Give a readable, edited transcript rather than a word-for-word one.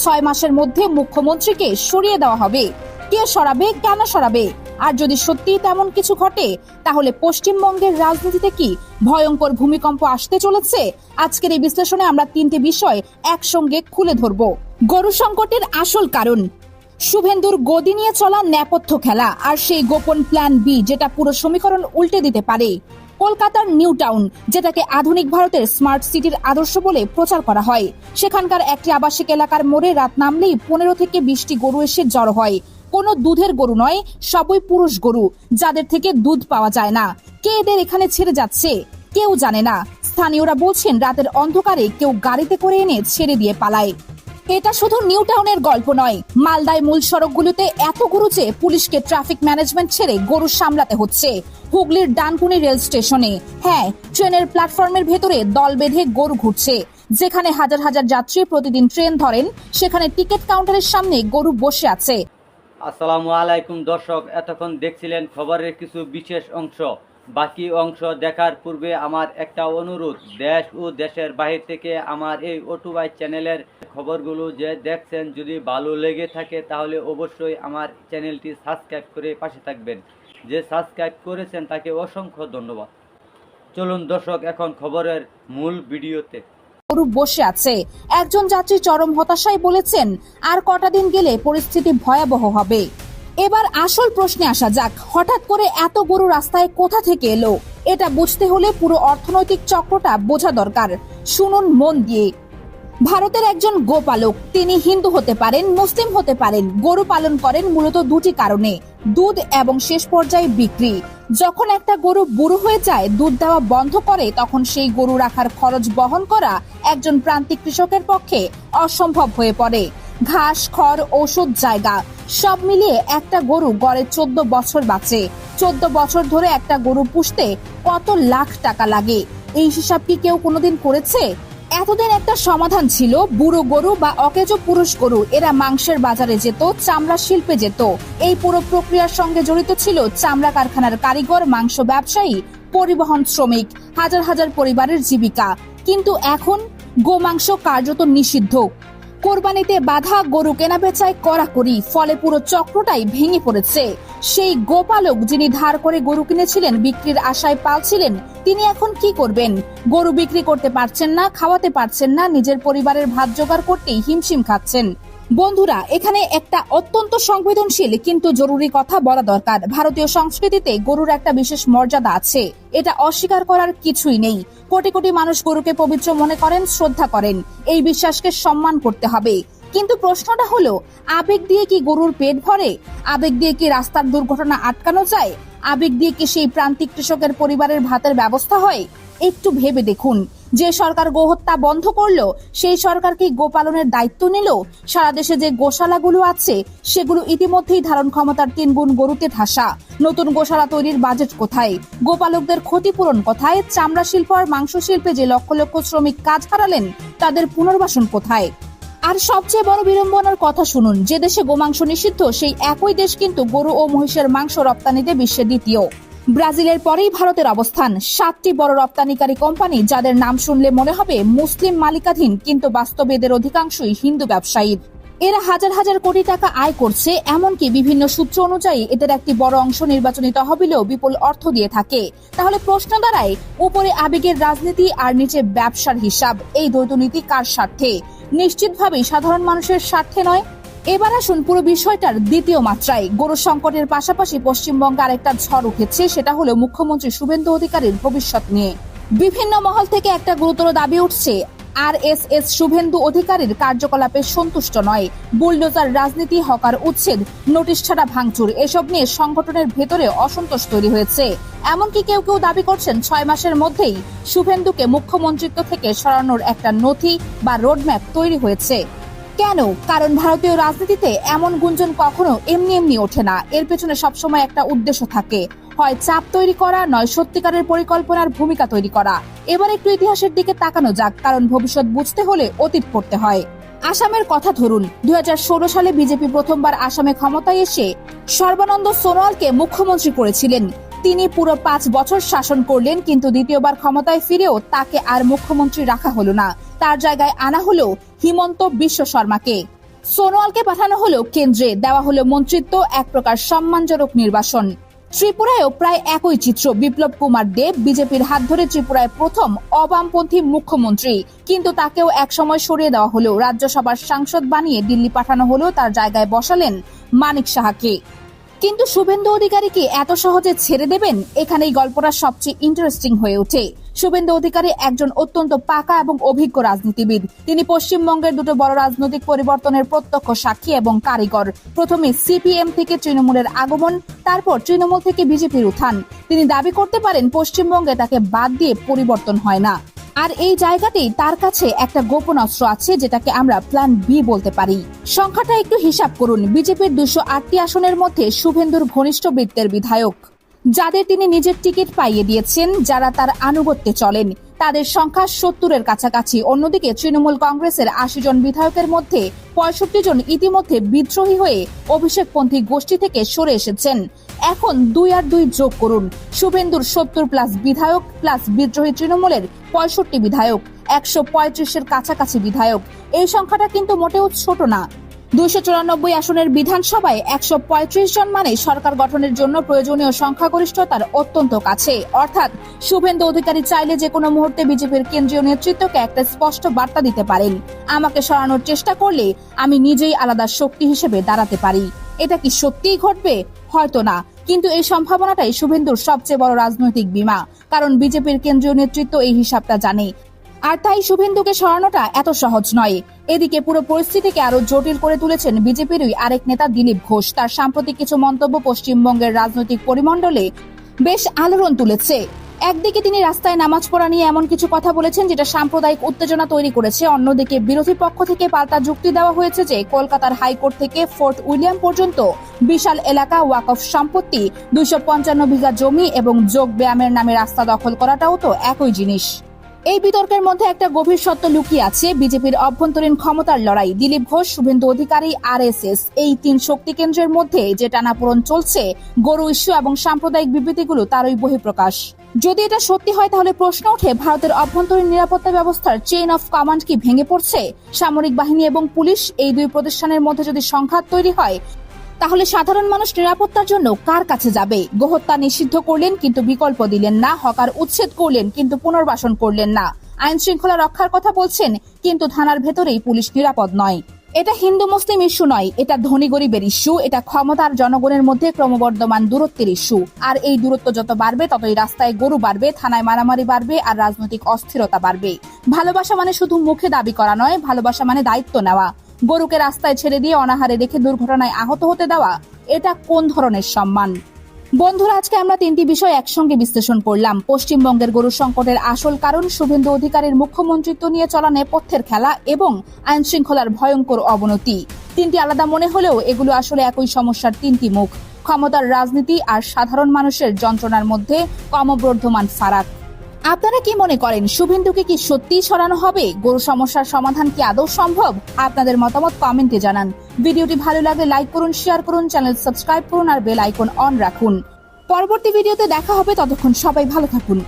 6 মাসের মধ্যে মুখ্যমন্ত্রীকে সরিয়ে দেওয়া হবে। কে সরাবে, কেন সরাবে? আর যদি সত্যি তেমন কিছু ঘটে তাহলে পশ্চিমবঙ্গের রাজনীতিতে কি ভয়ঙ্কর ভূমিকম্প আসতে চলেছে? আজকের এই বিশ্লেষণে আমরা 3টি বিষয় একসঙ্গে খুলে ধরব। গরু সংকটের আসল কারণ, শুভেন্দুর গদি নিয়ে চলা নেপথ্য খেলা আর সেই গোপন প্ল্যান বি যেটা পুরো সমীকরণ উল্টে দিতে পারে। কলকাতার নিউ টাউন, যেটাকে আধুনিক ভারতের স্মার্ট সিটির আদর্শ বলে প্রচার করা হয়, সেখানকার একটি আবাসিক এলাকার মোড়ে রাত নামলেই 15 থেকে 20টি গরু এসে জড়ো হয়। কোনো দুধের গরু নয়, সবই পুরুষ গরু, যাদের থেকে দুধ পাওয়া যায় না। কে এদের এখানে ছেড়ে যাচ্ছে কেউ জানে না। স্থানীয়রা বলছেন রাতের অন্ধকারে কেউ গাড়িতে করে এনে ছেড়ে দিয়ে পালায়। এটা শুধু নিউ টাউনের গল্প নয়, মালদায় মূল সড়কগুলোতে এত গরু যে পুলিশকে ট্রাফিক ম্যানেজমেন্ট ছেড়ে গরু সামলাতে হচ্ছে। হুগলির ডানকুনি রেল স্টেশনে, হ্যাঁ, ট্রেনের প্ল্যাটফর্মের ভেতরে দল বেঁধে গরু ঘুরছে। যেখানে হাজার হাজার যাত্রী প্রতিদিন ট্রেন ধরেন, সেখানে টিকিট কাউন্টারের সামনে গরু বসে আছে। আসসালামু আলাইকুম দর্শক, এতক্ষণ দেখছিলেন খবরের কিছু বিশেষ অংশ। বাকি অংশ দেখার পূর্বে আমার একটা অনুরোধ, দেশ ও দেশের বাহির থেকে আমার এই অটুবাই চ্যানেলের খবরগুলো যে দেখছেন, যদি ভালো লেগে থাকে তাহলে অবশ্যই আমার চ্যানেলটি সাবস্ক্রাইব করে পাশে থাকবেন। যে সাবস্ক্রাইব করেছেন তাকে অসংখ্য ধন্যবাদ। চলুন দর্শক, এখন খবরের মূল ভিডিওতে। গরু বসে আছে। একজন যাত্রী চরম হতাশায় বলেছেন, আর কটা দিন গেলে পরিস্থিতি ভয়াবহ হবে। এবার আসল প্রশ্নে আসা যাক, হঠাৎ করে এত গরু রাস্তায় কোথা থেকে এলো? এটা বুঝতে হলে পুরো অর্থনৈতিক চক্রটা বোঝা দরকার। শুনুন মন দিয়ে। ভারতের একজন গোপালক, তিনি হিন্দু হতে পারেন, মুসলিম হতে পারেন, গরু পালন করেন মূলত দুটি কারণে, দুধ এবং শেষ পর্যায়ে বিক্রি। যখন একটা গরু বুড়ো হয়ে যায়, দুধ দেওয়া বন্ধ করে, তখন সেই গরু রাখার খরচ বহন করা একজন প্রান্তিক কৃষকের পক্ষে অসম্ভব হয়ে পড়ে। ঘাস, খড়, ঔষধ, জায়গা সব মিলিয়ে একটা গরু গড়ে 14 বছর বাঁচে। 14 বছর ধরে একটা গরু পুষতে কত লাখ টাকা লাগে? এই হিসাব কি কেউ কোনোদিন করেছে? এতদিন একটা সমাধান ছিল, বুড়ো গরু বা অকেজো পুরুষ গরু, এরা মাংসের বাজারে যেত, চামড়া শিল্পে যেত। এই পুরো প্রক্রিয়ার সঙ্গে জড়িত ছিল চামড়া কারখানার কারিগর, মাংস ব্যবসায়ী, পরিবহন শ্রমিক, হাজার হাজার পরিবারের জীবিকা। কিন্তু এখন গোমাংস কার্যত নিষিদ্ধ। কোরবানিতে বাধা, গরু কেনা বেচায় কড়াকড়ি, ফলে পুরো চক্রটাই ভেঙে পড়েছে। সেই গোপালক যিনি ধার করে গরু কিনেছিলেন, বিক্রির আশায় পালছিলেন, তিনি এখন কি করবেন? গরু বিক্রি করতে পারছেন না, খাওয়াতে পারছেন না, নিজের পরিবারের ভাত জোগাড় করতেই হিমশিম খাচ্ছেন। বন্ধুরা, এখানে একটা অত্যন্ত সংবেদনশীল কিন্তু জরুরি কথা বলা দরকার। ভারতীয় সংস্কৃতিতে গরুর একটা বিশেষ মর্যাদা আছে, এটা অস্বীকার করার কিছুই নেই। কোটি কোটি মানুষ গরুকে পবিত্র মনে করেন, শ্রদ্ধা করেন। এই বিশ্বাসকে সম্মান করতে হবে। কিন্তু প্রশ্নটা হলো, আবেগ দিয়ে কি গরুর পেট ভরে? আবেগ দিয়ে কি রাস্তার দুর্ঘটনা আটকানো যায়? আবেগ দিয়ে কি সেই প্রান্তিক কৃষকের পরিবারের ভাতের ব্যবস্থা হয়? একটু ভেবে দেখুন, যে সরকার গোহত্যা বন্ধ করলো, সেই সরকার কি গোপালনের দায়িত্ব নিল? সারা দেশে যে গোশালাগুলো আছে, সেগুলো ইতিমধ্যেই ধারণ ক্ষমতার 3 গুণ গরুতে ঠাসা। নতুন গোশালা তৈরির বাজেট কোথায়? গোপালকদের ক্ষতিপূরণ কোথায়? চামড়া শিল্প আর মাংস শিল্পে যে লক্ষ লক্ষ শ্রমিক কাজ হারালেন, তাদের পুনর্বাসন কোথায়? আর সবচেয়ে বড় বিড়ম্বনার কথা শুনুন, যে দেশে গোমাংস নিষিদ্ধ, সেই একই দেশ কিন্তু গরু ও মহিষের মাংস রপ্তানিতে বিশ্বে দ্বিতীয়। ব্রাজিলের পরেই ভারতের অবস্থান। 7টি বড় রপ্তানিকারী কোম্পানি, যাদের নাম শুনলে মনে হবে মুসলিম মালিকাধীন, কিন্তু বাস্তবে এদের অধিকাংশই হিন্দু ব্যবসায়ী। এরা হাজার হাজার কোটি টাকা আয় করছে, এমনকি বিভিন্ন সূত্র অনুযায়ী এদের একটি বড় অংশ নির্বাচনী তহবিলেও বিপুল অর্থ দিয়ে থাকে। তাহলে প্রশ্ন দাঁড়ায়, উপরে আবেগের রাজনীতি আর নিচে ব্যবসার হিসাব, এই দ্বৈত নীতি কার স্বার্থে? নিশ্চিতভাবেই সাধারণ মানুষের স্বার্থে নয়। এবার আসুন পুরো বিষয়টার দ্বিতীয় মাত্রায়। গরু সংকটের পাশাপাশি পশ্চিমবঙ্গে আরেকটা ঝড় উঠেছে, সেটা হলো মুখ্যমন্ত্রী শুভেন্দু অধিকারীর ভবিষ্যৎ নিয়ে। বিভিন্ন মহল থেকে একটা গুরুতর দাবি উঠছে, আরএসএস শুভেন্দু অধিকারীর কার্যকলাপে সন্তুষ্ট নয়। বুলডোজার রাজনীতি, হকার উচ্ছেদ, নোটিশ ছাড়া ভাঙচুর, এসব নিয়ে সংগঠনের ভেতরে অসন্তোষ তৈরি হয়েছে। এমনকি কেউ কেউ দাবি করছেন 6 মাসের মধ্যেই শুভেন্দুকে মুখ্যমন্ত্রিত্ব থেকে সরানোর একটা নথি বা রোডম্যাপ তৈরি হয়েছে। কেন? কারণ ভারতীয় রাজনীতিতে এমন গুঞ্জন কখনো এমনি এমনি ওঠে না। এর পেছনে সবসময় একটা উদ্দেশ্য থাকে, হয় চাপ তৈরি করা, নয় সত্যিকারের পরিকল্পনার ভূমিকা তৈরি করা। এবার একটু ইতিহাসের দিকে তাকানো যাক, কারণ ভবিষ্যৎ বুঝতে হলে অতীত পড়তে হয়। আসামের কথা ধরুন। 2016 সালে বিজেপি প্রথমবার আসামে ক্ষমতায় এসে সর্বানন্দ সোনোয়ালকে মুখ্যমন্ত্রী করেছিলেন। তিনি পুরো 5 বছর শাসন করলেন, কিন্তু দ্বিতীয়বার ক্ষমতায় ফিরেও তাকে আর মুখ্যমন্ত্রী রাখা হলো না। তার জায়গায় আনা হলো হিমন্ত বিশ্ব শর্মাকে। সোনোয়ালকে পাঠানো হলো কেন্দ্রে, দেওয়া হলো মন্ত্রিত্ব, এক প্রকার সম্মানজনক নির্বাসন। ত্রিপুরায়ও প্রায় একই চিত্র। বিপ্লব কুমার দেব বিজেপির হাত ধরে ত্রিপুরায় প্রথম অবামপন্থী মুখ্যমন্ত্রী, কিন্তু তাকেও একসময় সরিয়ে দেওয়া হলো। রাজ্যসভার সাংসদ বানিয়ে দিল্লি পাঠানো হলো, তার জায়গায় বসালেন মানিক সাহাকে। কিন্তু শুভেন্দু অধিকারী কি এত সহজে ছেড়ে দেবেন? এখানেই গল্পটা সবচেয়ে ইন্টারেস্টিং হয়ে ওঠে। শুভেন্দু অধিকারী একজন অত্যন্ত পাকা এবং অভিজ্ঞ রাজনীতিবিদ। তিনি পশ্চিমবঙ্গের দুটো বড় রাজনৈতিক পরিবর্তনের প্রত্যক্ষ সাক্ষী এবং কারিগর। প্রথমে সিপিএম থেকে তৃণমূলের আগমন, তারপর তৃণমূল থেকে বিজেপির উত্থান। তিনি দাবি করতে পারেন পশ্চিমবঙ্গে তাকে বাদ দিয়ে পরিবর্তন হয় না। আর এই জায়গাতেই তার কাছে একটা গোপন অস্ত্র আছে, যেটাকে আমরা প্ল্যান বি বলতে পারি। সংখ্যাটা একটু হিসাব করুন। বিজেপির 208টি আসনের মধ্যে শুভেন্দুর ঘনিষ্ঠ বৃত্তের বিধায়ক, যাদের তিনি নিজের টিকিট পাইয়ে দিয়েছেন, যারা তার আনুগত্যে চলেন, তাদের সংখ্যা 70-এর কাছাকাছি। অন্যদিকে তৃণমূল কংগ্রেসের 80 জন বিধায়কের মধ্যে 65 জন ইতিমধ্যে বিদ্রোহী হয়ে অভিষেকপন্থী গোষ্ঠী থেকে সরে এসেছেন। এখন 2 আর 2 যোগ করুন। শুভেন্দুর 70+ বিধায়ক প্লাস বিদ্রোহী তৃণমূলের 65 বিধায়ক, 135-এর কাছাকাছি বিধায়ক। এই সংখ্যাটা কিন্তু মোটেও ছোট না। 294 আসনের বিধানসভায় 135 জন মানে সরকার গঠনের জন্য প্রয়োজনীয় সংখ্যাগরিষ্ঠতার অত্যন্ত কাছে। অর্থাৎ শুভেন্দু অধিকারী চাইলে যে কোনো মুহূর্তে বিজেপির কেন্দ্রীয় নেতৃত্বকে একটা স্পষ্ট বার্তা দিতে পারেন, আমাকে সরানোর চেষ্টা করলে আমি নিজেই আলাদা শক্তি হিসেবে দাঁড়াতে পারি। এটা কি সত্যিই ঘটবে? হয়তো না, কিন্তু এই সম্ভাবনাটাই শুভেন্দুর সবচেয়ে বড় রাজনৈতিক বিমা। কারণ বিজেপির কেন্দ্রীয় নেতৃত্ব এই হিসাবটা জানে, আর তাই শুভেন্দুকে সরানোটা এত সহজ নয়। এদিকে পুরো পরিস্থিতিকে আরো জটিল করে তুলেছেন বিজেপিরই আরেক নেতা দিলীপ ঘোষ। তার সাম্প্রতিক কিছু মন্তব্য পশ্চিমবঙ্গের রাজনৈতিক পরিমণ্ডলে বেশ আলোড়ন তুলেছে। একদিকে তিনি রাস্তায় নামাজ পড়া নিয়ে এমন কিছু কথা বলেছেন যেটা সাম্প্রদায়িক উত্তেজনা তৈরি করেছে। অন্যদিকে বিরোধী পক্ষ থেকে পাল্টা যুক্তি দেওয়া হয়েছে যে কলকাতার হাইকোর্ট থেকে ফোর্ট উইলিয়াম পর্যন্ত বিশাল এলাকা, ওয়াকফ সম্পত্তি, 255 বিঘা জমি এবং যোগ ব্যায়ামের নামে রাস্তা দখল করাটাও তো একই জিনিস। এই বিতর্কের মধ্যে একটা গভীর সত্য লুকিয়ে আছে, বিজেপির অভ্যন্তরীণ ক্ষমতার লড়াই। দিলীপ ঘোষ, শুভেন্দু অধিকারী, আরএসএস, এই 3 শক্তি কেন্দ্রের মধ্যে যে টানাপোড়েন চলছে, গরু ইস্যু এবং সাম্প্রদায়িক বিবৃতিগুলো তারই বহিঃপ্রকাশ। যদি এটা সত্যি হয় তাহলে প্রশ্ন ওঠে, ভারতের অভ্যন্তরীণ নিরাপত্তা ব্যবস্থার চেইন অফ কমান্ড কি ভেঙে পড়ছে? সামরিক বাহিনী এবং পুলিশ, এই 2 প্রতিষ্ঠানের মধ্যে যদি সংঘাত তৈরি হয়, তাহলে সাধারণ মানুষ নিরাপত্তার জন্য কার কাছে যাবে? গোহত্যা নিষিদ্ধ করলেন কিন্তু বিকল্প দিলেন না, হকার উচ্ছেদ করলেন কিন্তু পুনর্বাসন করলেন না, আইন শৃঙ্খলা রক্ষার কথা বলছেন কিন্তু থানার ভেতরেই পুলিশ নিরাপদ নয়। এটা হিন্দু মুসলিম ইস্যু নয়, এটা ধনী গরিবের ইস্যু, এটা ক্ষমতার জনগণের মধ্যে ক্রমবর্ধমান দূরত্বের ইস্যু। আর এই দূরত্ব যত বাড়বে ততই রাস্তায় গরু বাড়বে, থানায় মারামারি বাড়বে, আর রাজনৈতিক অস্থিরতা বাড়বে। ভালোবাসা মানে শুধু মুখে দাবি করা নয়, ভালোবাসা মানে দায়িত্ব নেওয়া। গরুকে রাস্তায় ছেড়ে দিয়ে অনাহারে রেখে দুর্ঘটনায় আহত হতে দেওয়া, এটা কোন ধরনের সম্মান? বন্ধুরা, আজকে আমরা 3টি বিষয় একসঙ্গে বিশ্লেষণ করলাম। পশ্চিমবঙ্গের গরু সংকটের আসল কারণ, শুভেন্দু অধিকারীর মুখ্যমন্ত্রিত্ব নিয়ে চলা নেপথ্যের খেলা এবং আইন শৃঙ্খলার ভয়ঙ্কর অবনতি। 3টি আলাদা মনে হলেও এগুলো আসলে একই সমস্যার 3টি মুখ। ক্ষমতার রাজনীতি আর সাধারণ মানুষের যন্ত্রণার মধ্যে ক্রমবর্ধমান ফারাক। আপনারা কি মনে করেন, শুভেন্দুকে কি সত্যিই সরানো হবে? গরু সমস্যার সমাধান কি আদৌ সম্ভব? আপনাদের মতামত কমেন্টে জানান। ভিডিওটি ভালো লাগলে লাইক করুন, শেয়ার করুন, চ্যানেল সাবস্ক্রাইব করুন আর বেল আইকন অন রাখুন। পরবর্তী ভিডিওতে দেখা হবে, ততক্ষণ সবাই ভালো থাকুন।